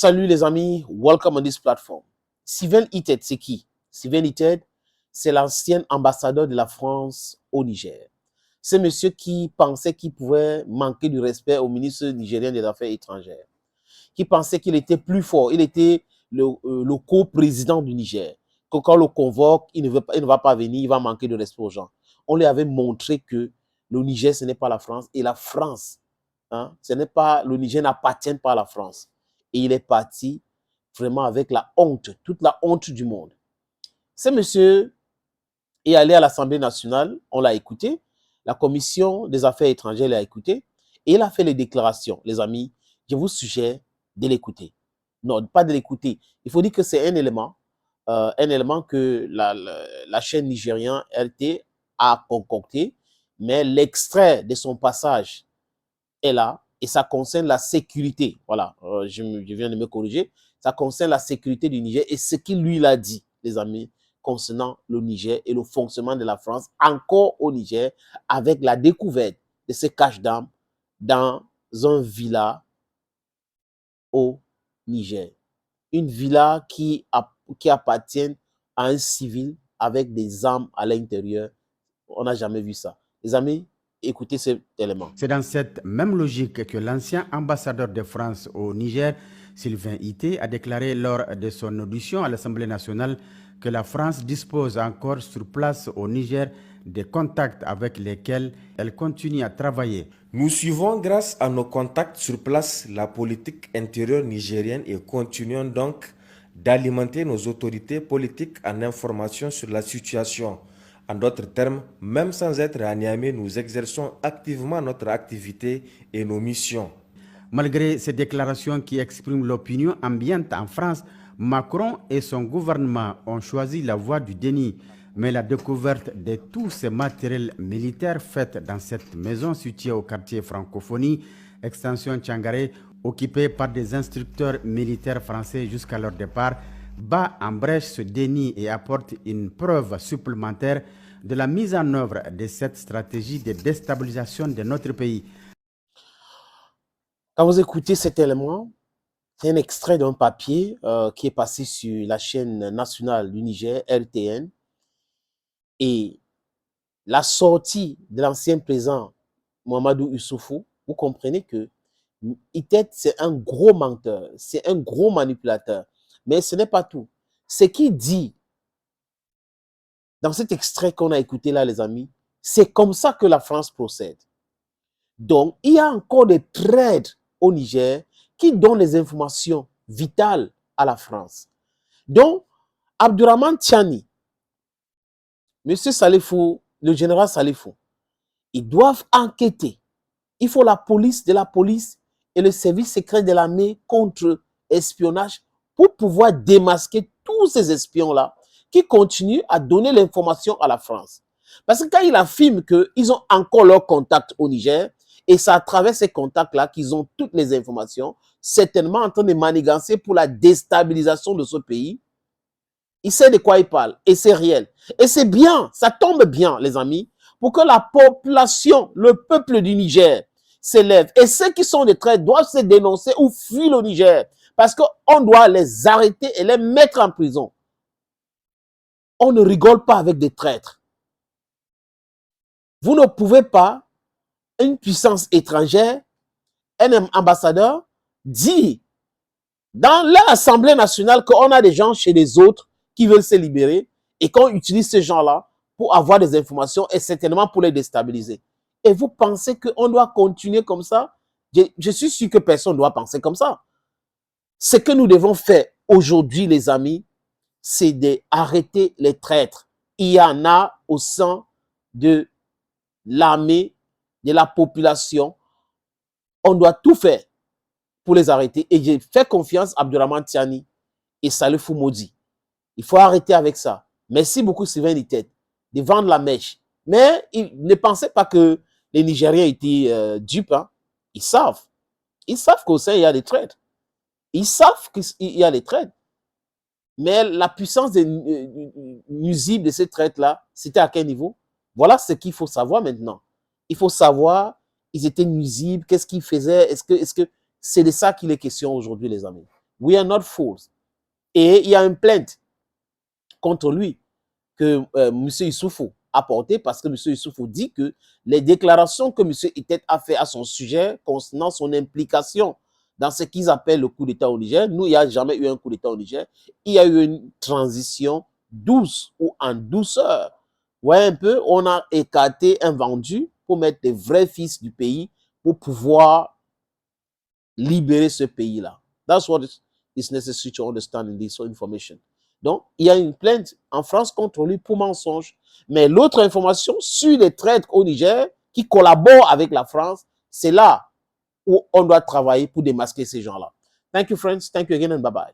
Salut les amis, welcome on this platform. Sylvain Ited, c'est qui? Sylvain Ited, c'est l'ancien ambassadeur de la France au Niger. C'est monsieur qui pensait qu'il pouvait manquer du respect au ministre nigérien des Affaires étrangères, qui pensait qu'il était plus fort, il était le co-président du Niger, que quand on le convoque, il ne va pas venir, il va manquer de respect aux gens. On lui avait montré que le Niger, ce n'est pas la France, et la France, le Niger n'appartient pas à la France. Et il est parti vraiment avec la honte, toute la honte du monde. Ce monsieur est allé à l'Assemblée nationale, on l'a écouté, la commission des affaires étrangères l'a écouté, et il a fait les déclarations. Les amis, je vous suggère de l'écouter. Non, pas de l'écouter. Il faut dire que c'est un élément que la chaîne nigérienne RT a concocté, mais l'extrait de son passage est là, et ça concerne la sécurité. Voilà, je viens de me corriger. Ça concerne la sécurité du Niger et ce qu'il lui a dit, les amis, concernant le Niger et le fonctionnement de la France, encore au Niger, avec la découverte de ces caches d'armes dans un villa au Niger. Une villa qui appartient à un civil avec des armes à l'intérieur. On n'a jamais vu ça. Les amis, écoutez cet élément. C'est dans cette même logique que l'ancien ambassadeur de France au Niger, Sylvain Ited, a déclaré lors de son audition à l'Assemblée nationale que la France dispose encore sur place au Niger des contacts avec lesquels elle continue à travailler. Nous suivons grâce à nos contacts sur place la politique intérieure nigérienne et continuons donc d'alimenter nos autorités politiques en information sur la situation. En d'autres termes, même sans être à Niamey, nous exerçons activement notre activité et nos missions. Malgré ces déclarations qui expriment l'opinion ambiante en France, Macron et son gouvernement ont choisi la voie du déni. Mais la découverte de tous ces matériels militaires faits dans cette maison située au quartier Francophonie, extension Tchangaré, occupée par des instructeurs militaires français jusqu'à leur départ, bat en brèche ce déni et apporte une preuve supplémentaire de la mise en œuvre de cette stratégie de déstabilisation de notre pays. Quand vous écoutez cet élément, c'est un extrait d'un papier qui est passé sur la chaîne nationale du Niger, RTN, et la sortie de l'ancien président Mahamadou Issoufou, vous comprenez que Ited, c'est un gros menteur, c'est un gros manipulateur. Mais ce n'est pas tout. Ce qu'il dit dans cet extrait qu'on a écouté là, les amis, c'est comme ça que la France procède. Donc, il y a encore des traîtres au Niger qui donnent les informations vitales à la France. Donc, Abdourahmane Tiani, M. Salifou, le général Salifou, ils doivent enquêter. Il faut la police et le service secret de l'armée contre espionnage pour pouvoir démasquer tous ces espions-là qui continuent à donner l'information à la France. Parce que quand ils affirment qu'ils ont encore leurs contacts au Niger, et c'est à travers ces contacts-là qu'ils ont toutes les informations, certainement en train de manigancer pour la déstabilisation de ce pays, il sait de quoi il parle, et c'est réel. Et c'est bien, ça tombe bien, les amis, pour que la population, le peuple du Niger, s'élève. Et ceux qui sont des traîtres doivent se dénoncer ou fuir le Niger. Parce qu'on doit les arrêter et les mettre en prison. On ne rigole pas avec des traîtres. Vous ne pouvez pas, une puissance étrangère, un ambassadeur, dire dans l'Assemblée nationale qu'on a des gens chez les autres qui veulent se libérer et qu'on utilise ces gens-là pour avoir des informations et certainement pour les déstabiliser. Et vous pensez qu'on doit continuer comme ça? Je suis sûr que personne ne doit penser comme ça. Ce que nous devons faire aujourd'hui, les amis, c'est d'arrêter les traîtres. Il y en a au sein de l'armée, de la population. On doit tout faire pour les arrêter. Et j'ai fait confiance à Abdourahmane Tiani et Salifou Maudi. Il faut arrêter avec ça. Merci beaucoup, Sylvain Ited, de vendre la mèche. Mais ne pensez pas que les Nigériens étaient dupes. Hein. Ils savent. Ils savent qu'au sein, il y a des traîtres. Ils savent qu'il y a des traîtres. Mais la puissance nuisible de ces traîtres-là, c'était à quel niveau? Voilà ce qu'il faut savoir maintenant. Il faut savoir, ils étaient nuisibles, qu'est-ce qu'ils faisaient? Est-ce que c'est de ça qu'il est question aujourd'hui, les amis? We are not fools. Et il y a une plainte contre lui que M. Issoufou a portée parce que M. Issoufou dit que les déclarations que M. Itet a fait à son sujet concernant son implication dans ce qu'ils appellent le coup d'État au Niger, nous, il n'y a jamais eu un coup d'État au Niger. Il y a eu une transition douce ou en douceur. Vous voyez un peu, on a écarté un vendu pour mettre des vrais fils du pays pour pouvoir libérer ce pays-là. That's what is necessary to understand in this information. Donc, il y a une plainte en France contre lui pour mensonge. Mais l'autre information sur les traîtres au Niger qui collaborent avec la France, c'est là où on doit travailler pour démasquer ces gens-là. Thank you, friends. Thank you again and bye-bye.